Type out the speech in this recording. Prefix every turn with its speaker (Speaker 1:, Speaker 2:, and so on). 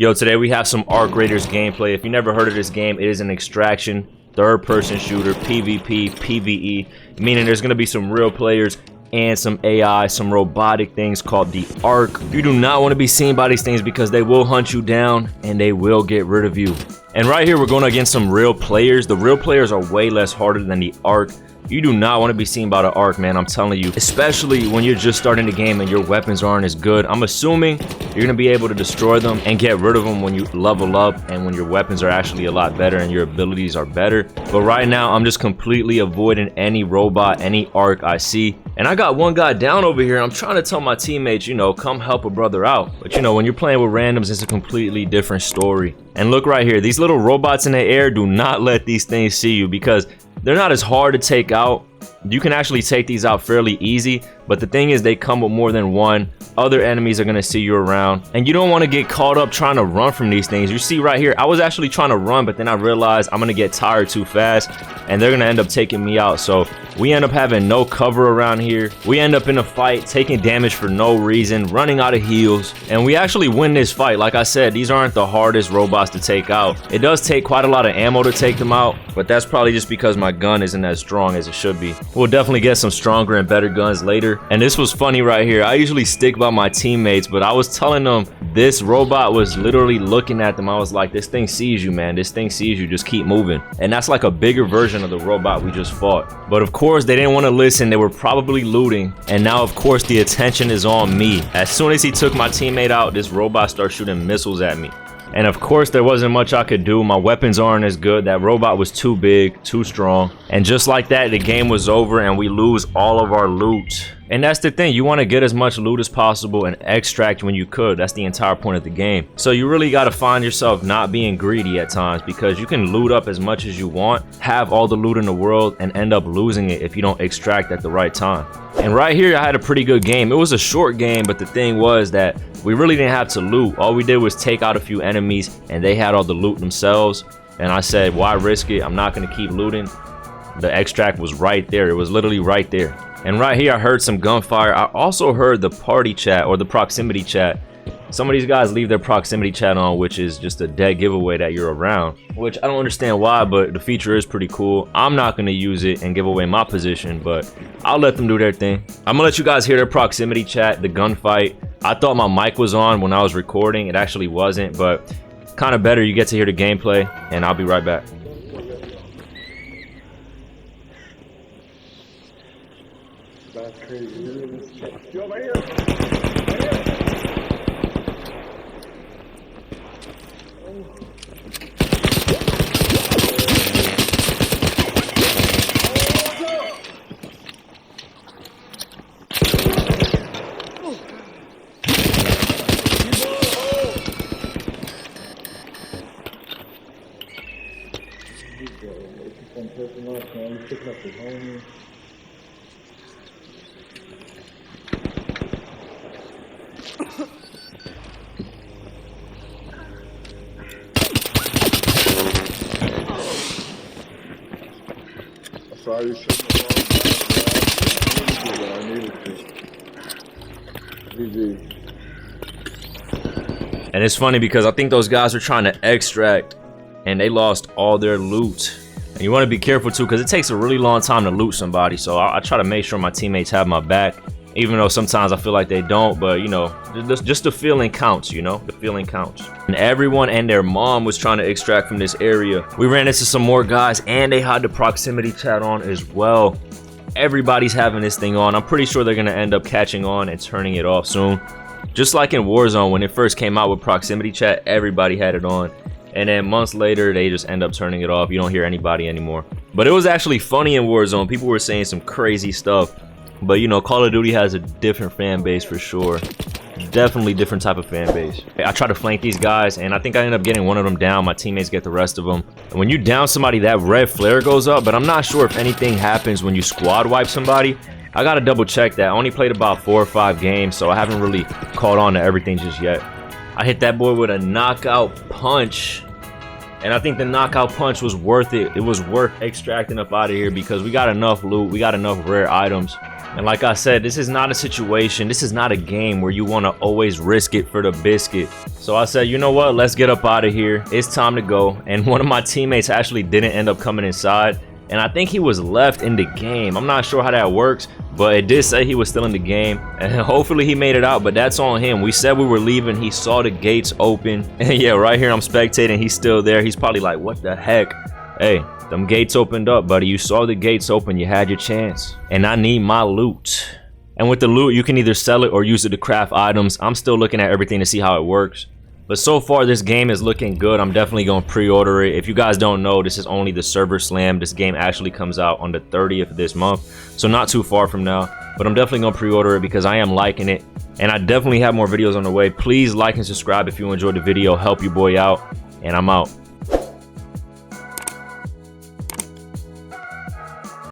Speaker 1: Yo, today we have some Arc Raiders gameplay. If you never heard of this game, it is an extraction, third-person shooter, PvP, PvE, meaning there's going to be some real players and some AI, some robotic things called the Arc. You do not want to be seen by these things because they will hunt you down and they will get rid of you. And right here, we're going against some real players. The real players are way less harder than the Arc. You do not want to be seen by the Arc, man, I'm telling you. Especially when you're just starting the game and your weapons aren't as good. I'm assuming you're going to be able to destroy them and get rid of them when you level up and when your weapons are actually a lot better and your abilities are better. But right now, I'm just completely avoiding any robot, any Arc I see. And I got one guy down over here. I'm trying to tell my teammates, you know, come help a brother out. But, you know, when you're playing with randoms, it's a completely different story. And look right here. These little robots in the air, do not let these things see you because they're not as hard to take out. You can actually take these out fairly easy, but the thing is they come with more than one. Other enemies are going to see you around, and you don't want to get caught up trying to run from these things. You see right here, I was actually trying to run, but then I realized I'm going to get tired too fast, and they're going to end up taking me out. So we end up having no cover around here. We end up in a fight, taking damage for no reason, running out of heals, and we actually win this fight. Like I said, these aren't the hardest robots to take out. It does take quite a lot of ammo to take them out, but that's probably just because my gun isn't as strong as it should be. We'll definitely get some stronger and better guns later. And this was funny right here. I usually stick by my teammates, but I was telling them this robot was literally looking at them. I was like, this thing sees you, man. This thing sees you. Just keep moving. And that's like a bigger version of the robot we just fought. But of course, they didn't want to listen. They were probably looting. And now, of course, the attention is on me. As soon as he took my teammate out, this robot started shooting missiles at me. And of course, there wasn't much I could do. My weapons aren't as good. That robot was too big, too strong. And just like that, the game was over and we lose all of our loot. And that's the thing. You want to get as much loot as possible and extract when you could. That's the entire point of the game. So you really got to find yourself not being greedy at times, because you can loot up as much as you want, have all the loot in the world, and end up losing it if you don't extract at the right time. And right here, I had a pretty good game. It was a short game, but the thing was that we really didn't have to loot. All we did was take out a few enemies and they had all the loot themselves. And I said, why risk it? I'm not going to keep looting. The extract was right there. It was literally right there. And right here, I heard some gunfire. I also heard the party chat or the proximity chat. Some of these guys leave their proximity chat on, which is just a dead giveaway that you're around, which I don't understand why, but the feature is pretty cool. I'm not going to use it and give away my position, but I'll let them do their thing. I'm gonna let you guys hear their proximity chat, the gunfight. I thought my mic was on when I was recording. It actually wasn't, but kind of better. You get to hear the gameplay, and I'll be right back.
Speaker 2: That's crazy. Yo, right here. Sorry, you shouldn't have I needed to. GG.
Speaker 1: And it's funny because I think those guys are trying to extract and they lost all their loot. And you want to be careful too, because it takes a really long time to loot somebody. So I try to make sure my teammates have my back, even though sometimes I feel like they don't. But you know, just the feeling counts, you know, the feeling counts. And everyone and their mom was trying to extract from this area. We ran into some more guys and they had the proximity chat on as well. Everybody's having this thing on. I'm pretty sure they're going to end up catching on and turning it off soon. Just like in Warzone, when it first came out with proximity chat, everybody had it on. And then months later, they just end up turning it off. You don't hear anybody anymore. But it was actually funny in Warzone. People were saying some crazy stuff. But you know, Call of Duty has a different fan base for sure. Definitely different type of fan base. I try to flank these guys, and I think I end up getting one of them down. My teammates get the rest of them. And when you down somebody, that red flare goes up. But I'm not sure if anything happens when you squad wipe somebody. I gotta double check that. I only played about 4 or 5 games, so I haven't really caught on to everything just yet. I hit that boy with a knockout punch, and I think the knockout punch was worth it. It was worth extracting up out of here because we got enough loot, we got enough rare items. And like I said, this is not a situation, this is not a game where you want to always risk it for the biscuit. So I said, you know what, let's get up out of here. It's time to go. And one of my teammates actually didn't end up coming inside. And I think he was left in the game. I'm not sure how that works, but it did say he was still in the game. And hopefully he made it out, but that's on him. We said we were leaving. He saw the gates open. And yeah, right here I'm spectating. He's still there. He's probably like, what the heck? Hey, them gates opened up, buddy. You saw the gates open. You had your chance. And I need my loot. And with the loot, you can either sell it or use it to craft items. I'm still looking at everything to see how it works. But so far, this game is looking good. I'm definitely going to pre-order it. If you guys don't know, this is only the server slam. This game actually comes out on the 30th of this month. So not too far from now. But I'm definitely going to pre-order it because I am liking it. And I definitely have more videos on the way. Please like and subscribe if you enjoyed the video. Help your boy out. And I'm out.